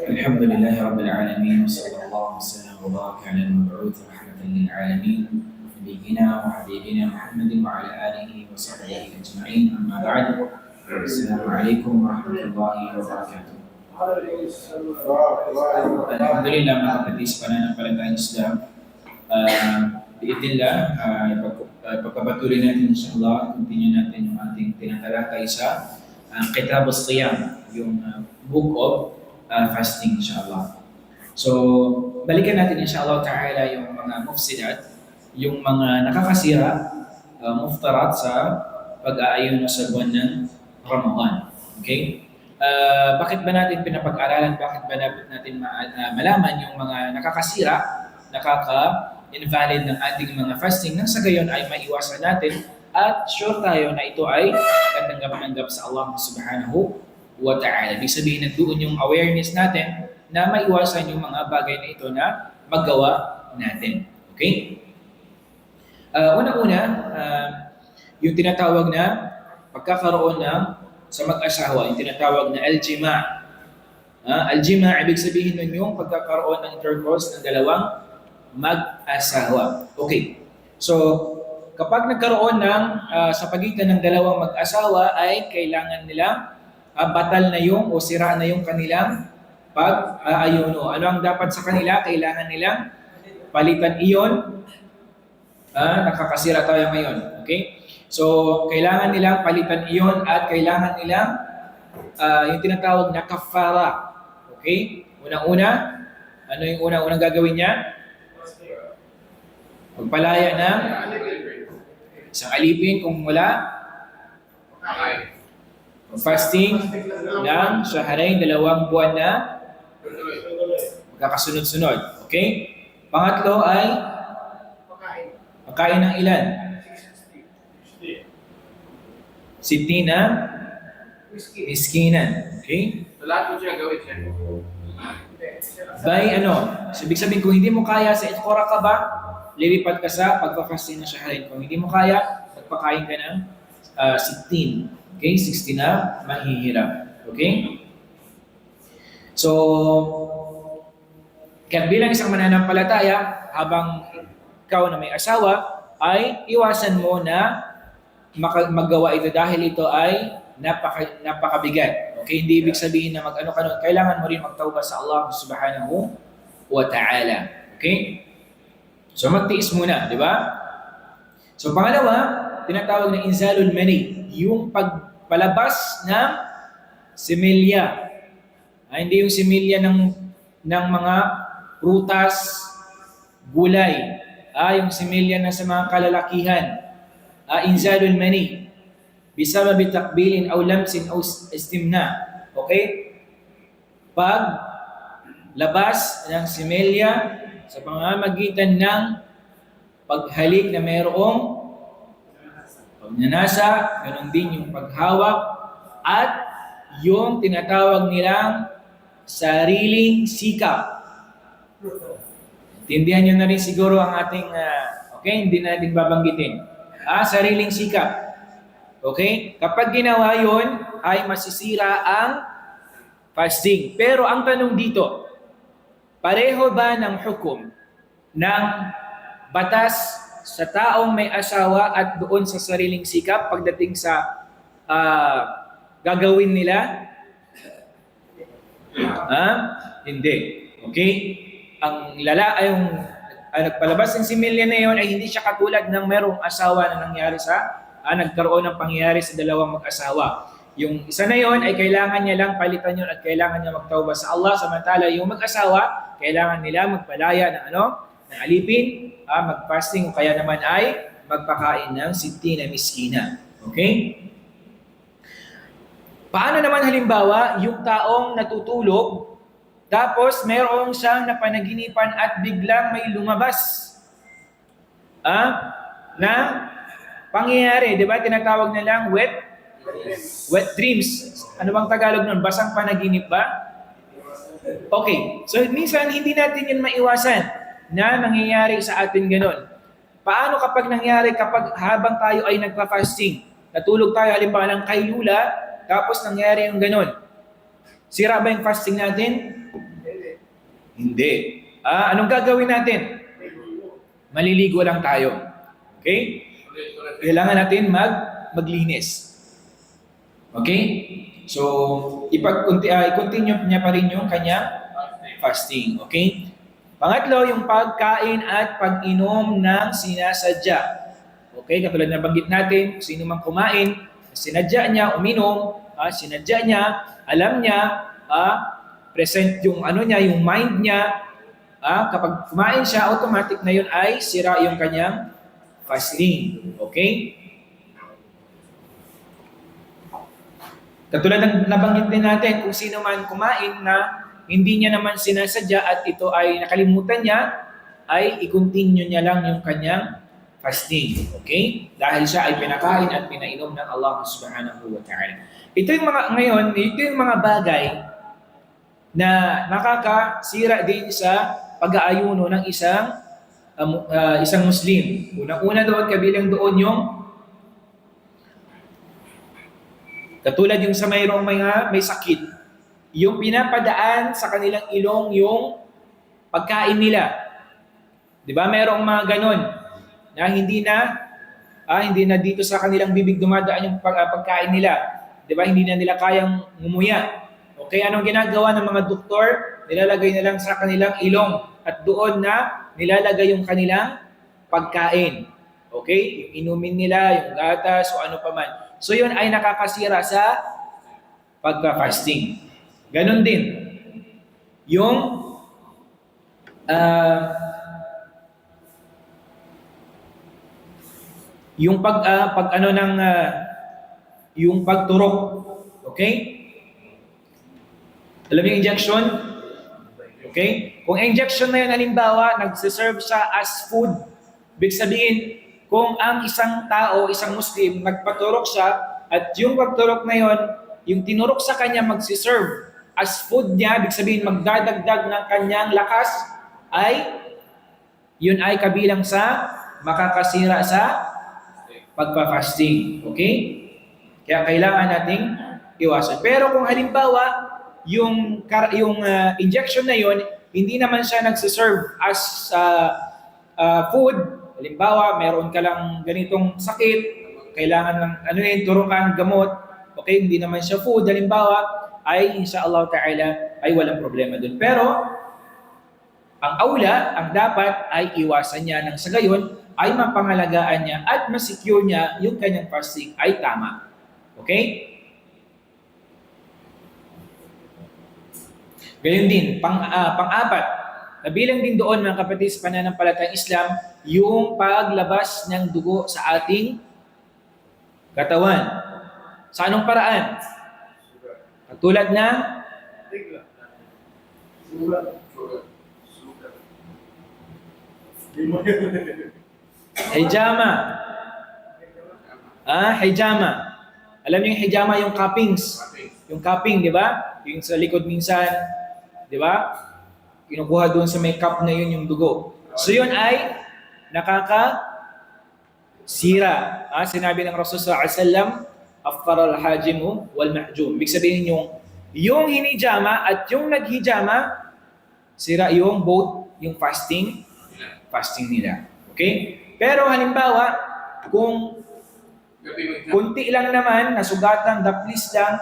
الحمد لله رب العالمين وصلى الله وسلم وبارك على المبعوث رحمة للعالمين نبينا وحبيبنا محمد وعلى آله وصحبه أجمعين أما بعد السلام عليكم ورحمة الله وبركاته. Alhamdulillah mga kapatid sa pananampalatayang Islam, biitillah, pagpapatuloy natin insyaAllah, continue natin yung ating tinatalakay sa Kitab al-Siyam, yung book of fasting insyaAllah. So, balikan natin insyaAllah ta'ala yung mga mufsidat, yung mga nakakasira, muftarat sa pag-aayon sa buwan ng Ramadan. Okay? Bakit ba natin pinapag-aralan? Bakit ba dapat natin malaman yung mga nakakasira, nakaka-invalid ng ating mga fasting nang sa gayon ay maiwasan natin at sure tayo na ito ay katanggap-tanggap sa Allah subhanahu wa ta'ala. Ibig sabihin na doon yung awareness natin na maiwasan yung mga bagay na ito na magawa natin. Okay? Una-una, yung tinatawag na pagkakaroon ng sa mag-asawa, yung tinatawag na al-jima'. Al-jima', ibig sabihin nun yung pagkakaroon ng intercourse ng dalawang mag-asawa. Okay. So, kapag nagkaroon ng sa pagitan ng dalawang mag-asawa ay kailangan nilang batal na yung o sira na yung kanilang pag-aayuno. Ano ang dapat sa kanila? Kailangan nilang palitan iyon. Nakakasira tayo ngayon. Okay? So, kailangan nilang palitan iyon at kailangan nilang yung tinatawag na kafara. Okay? Unang-una, ano yung unang-unang gagawin niya? Magpalaya ng isang alipin kung wala. Fasting ng shahrain, 2 buwan na magkakasunod-sunod. Okay? Pangatlo ay pagkain ng ilan? 60 na miskinan. Okay? So, lahat mo siya gawin siya. By ano? So, ibig sabihin, kung hindi mo kaya sa itkora ka ba, lilipat ka sa pagpapasting na shahrain. Kung hindi mo kaya, magpakain ka ng 16. Okay? 60 na mahihirap. Okay? So, kaya bilang isang mananampalataya, habang ikaw na may asawa, ay iwasan mo na magawa ito dahil ito ay napakabigat. Okay, hindi ibig sabihin na mag-ano ka nun. Kailangan mo rin magtawbah sa Allah subhanahu wa ta'ala. Okay? So magtiis muna, di ba? So pangalawa, tinatawag na inzalul mani, yung pagpalabas ng similya. Hindi yung similya ng mga prutas, gulay. Yung similya na sa mga kalalakihan. Inzalul mani bisababi takbilin aw lamsin aw istimna. Okay? Pag labas ng similya sa pamamagitan ng paghalik na mayroong pagnanasa, ganun din yung paghawak at yung tinatawag nilang sariling sikap. Tindihan nyo na rin siguro ang ating, okay, hindi na natin babanggitin. Sariling sikap. Okay? Kapag ginawa yon ay masisira ang fasting. Pero ang tanong dito, pareho ba ng hukom ng batas sa taong may asawa at doon sa sariling sikap pagdating sa gagawin nila? Hindi. Okay? Ang nagpalabas ng similya na yon ay hindi siya katulad ng merong asawa na nangyari nagkaroon ng pangyayari sa dalawang mag-asawa. Yung isa na yon ay kailangan niya lang palitan yun at kailangan niya magtawbah sa Allah. Samantala yung mag-asawa, kailangan nila magpalaya ng alipin, mag-fasting o kaya naman ay magpakain ng 60 na miskina. Okay? Paano naman halimbawa yung taong natutulog tapos mayroong siyang napanaginipan at biglang may lumabas na pangyayari, di ba? Tinatawag na lang wet dreams. Ano bang Tagalog nun? Basang panaginip ba? Okay. So, minsan hindi natin yun maiwasan na nangyayari sa atin ganun. Paano kapag nangyari habang tayo ay nagpa-fasting? Natulog tayo halimbawa ng kailula, tapos nangyari yung ganun. Sira ba yung fasting natin? Hindi. Anong gagawin natin? Maliligo lang tayo. Okay? Kailangan natin maglinis. Okay? So, i-continue niya pa rin yung kanyang fasting. Okay? Pangatlo, yung pagkain at pag-inom ng sinasadya. Okay? Katulad na banggit natin, sino mang kumain, sinadya niya, uminom, sinadya niya, alam niya, present yung niya, yung mind niya, kapag kumain siya, automatic na yun ay sira yung kanyang fasting. Okay? Katulad ng nabanggit din natin, kung sino man kumain na hindi niya naman sinasadya at ito ay nakalimutan niya, ay i-continue niya lang yung kanyang fasting. Okay? Dahil siya ay pinakain at pinainom ng Allah subhanahu wa ta'ala. Ito yung mga bagay na nakakasira din sa pag-aayuno ng isang Muslim. Unang-una doon, kabilang doon yung katulad yung sa mayroong may sakit, yung pinapadaan sa kanilang ilong yung pagkain nila. Di ba? Mayroong mga ganon na hindi na dito sa kanilang bibig dumadaan yung pagkain nila. Di ba? Hindi na nila kayang ngumuya. Okay, anong ginagawa ng mga doktor? Nilalagay na lang sa kanilang ilong at doon na nilalagay yung kanilang pagkain. Okay? Yung inumin nila, yung gatas o ano pa man. So yun ay nakakasira sa pagka-fasting. Ganon din. Yung yung pagturok. Okay? Alam niyo yung injection? Okay? Kung injection na yun, halimbawa, nagsiserve siya as food, ibig sabihin, kung ang isang tao, isang Muslim, nagpaturok siya, at yung pagturok na yun, yung tinurok sa kanya magsiserve as food niya, ibig sabihin, magdadagdag ng kanyang lakas, yun ay kabilang sa makakasira sa pagpa-fasting. Okay? Kaya kailangan nating iwasan. Pero kung halimbawa, yung injection na yon hindi naman siya nagsiserve as food. Halimbawa, meron ka lang ganitong sakit, kailangan ng turukan, gamot, okay, hindi naman siya food. Halimbawa, ay inshallah ta'ala ay walang problema dun. Pero, ang aula, ang dapat ay iwasan niya nang sa gayon ay mapangalagaan niya at masecure niya yung kanyang fasting ay tama. Okay? Gayon din, pang-apat, kabilang din doon mga kapatid sa pananampalatayang Islam, yung paglabas ng dugo sa ating katawan. Sa anong paraan? Katulad na hijama. Hijama. Alam niyo yung hijama, yung cuppings. Yung cupping, di ba? Yung sa likod minsan, di ba? Kinukuha doon sa may cup na yun yung dugo. So yun ay nakakasira. Sinabi ng Rasulullah SAW, afkar al-hajimu wal-mahjum. Ibig sabihin yung hinijama at yung naghijama, sira yung both, yung fasting nila. Okay? Pero halimbawa, kung kunti lang naman, nasugatan, daplis lang,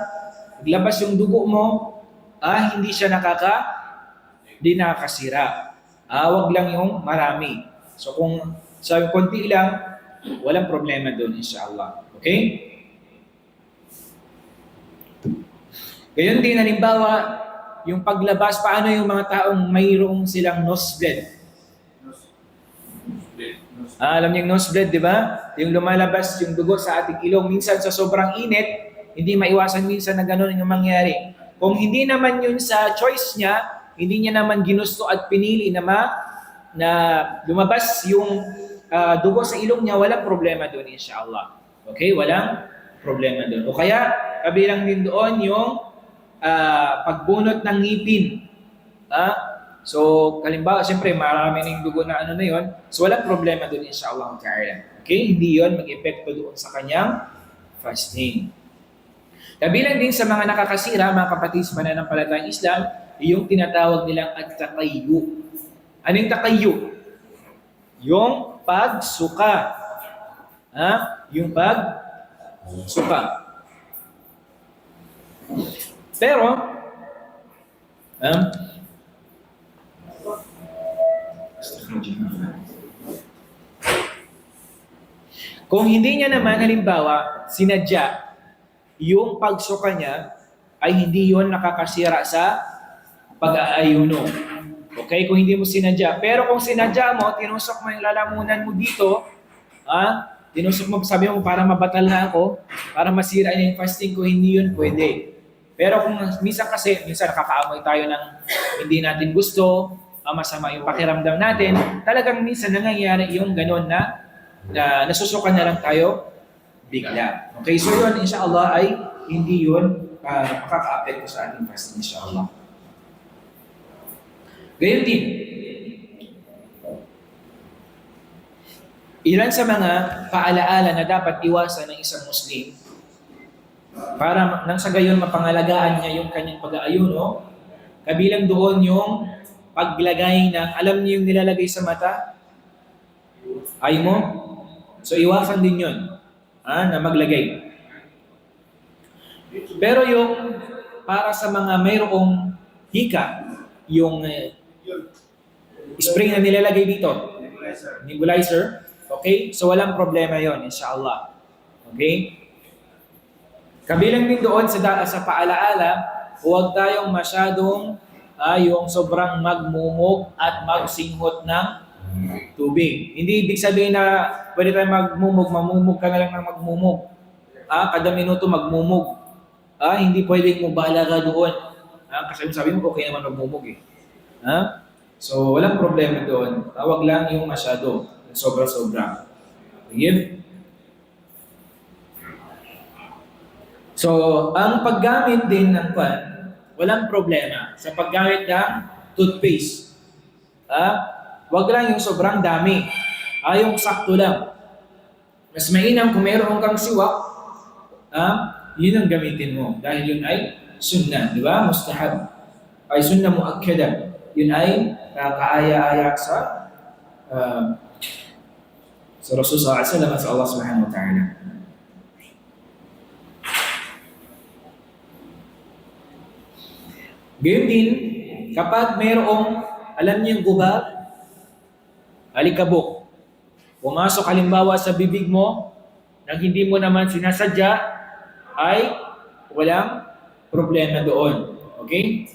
naglabas yung dugo mo, hindi siya nakakasira. Wag lang yung marami. So kung sa konti lang, walang problema doon inshallah. Okay? Gayon din, halimbawa, yung paglabas, paano yung mga taong mayroong silang nosebleed? Alam niyo yung nosebleed, di ba? Yung lumalabas yung dugo sa ating ilong. Minsan sa sobrang init, hindi maiwasan minsan na gano'n yung mangyari. Kung hindi naman yun sa choice niya, hindi niya naman ginusto at pinili na lumabas yung dugo sa ilong niya, walang problema doon inshallah. Okay? Walang problema doon. O kaya, kabilang din doon yung pagbunot ng ngipin. So, halimbawa, siyempre, marami ng dugo na na yun. So, walang problema doon inshallah ta'ala. Okay? Hindi yun mag-epekto doon sa kanyang fasting. Kabilang din sa mga nakakasira, mga kapatid sa pananampalatayang Islam, yung tinatawag nilang at-taqayyu. Ano yung taqayyu? Yung pagsuka. Yung pagsuka. Pero, kung hindi niya naman, halimbawa, sinadya, yung pagsuka niya ay hindi yon nakakasira sa pag-aayuno. Okay? Kung hindi mo sinadya. Pero kung sinadya mo, tinusok mo yung lalamunan mo dito, tinusok mo, sabi mo, para mabatal na ako, para masira na yung fasting ko, hindi yun pwede. Pero kung minsan nakakaamoy tayo ng hindi natin gusto, masama yung pakiramdam natin, talagang minsan nangyayari yung ganun na nasusukan na lang tayo bigla. Okay, so yun, inshallah, ay hindi yun makaka-apekto sa ating fasting, inshallah. Gayun din, ilan sa mga paalaala na dapat iwasan ng isang Muslim para nang sa gayon mapangalagaan niya yung kanyang pag-aayuno, kabilang doon yung paglagay ng, alam niyo yung nilalagay sa mata? Ay mo? So iwasan din yun, na maglagay. Pero yung para sa mga mayroong hika, yung spring na nilalagay dito, nebulizer, okay? So walang problema yon, inshallah. Okay? Kabilang din doon sa paalaala, huwag tayong masyadong yung sobrang magmumog at magsinghot ng tubig. Hindi ibig sabihin na pwede tayong mamumog ka na lang ng magmumog. Kada minuto magmumog. Hindi pwedeng mubalaga doon. Kasi sabi mo, okay naman magmumog eh. So, walang problema doon. Huwag lang yung masyado. Sobra-sobra. Okay? So, ang paggamit din ng walang problema sa paggamit ng toothpaste. Huwag lang yung sobrang dami. Yung sakto lang. Mas mainam kung meron kang siwak, yun ang gamitin mo. Dahil yun ay sunnah, di ba? Mustahab. Ay sunnah muakkada. Yun ay kaaya-aya sa Rasul sallallahu alaihi wasallam sa Allah subhanahu wa ta'ala. Gayun din, kapag mayroong, alam niyo yung guba, alikabok, pumasok halimbawa sa bibig mo, nang hindi mo naman sinasadya, ay walang problema doon. Okay?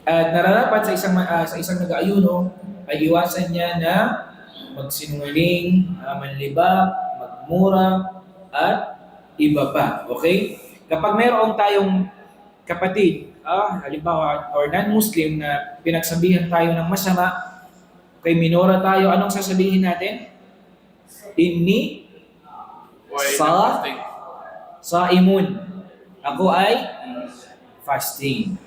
At nararapat sa isang nag-aayuno, ay iwasan niya na magsinungaling, manlibak, magmura, at iba pa. Okay? Kapag mayroon tayong kapatid, halimbawa, or non-Muslim na pinagsabihan tayo ng masama, kay minora tayo, anong sasabihin natin? Inni sa imun. Ako ay fasting.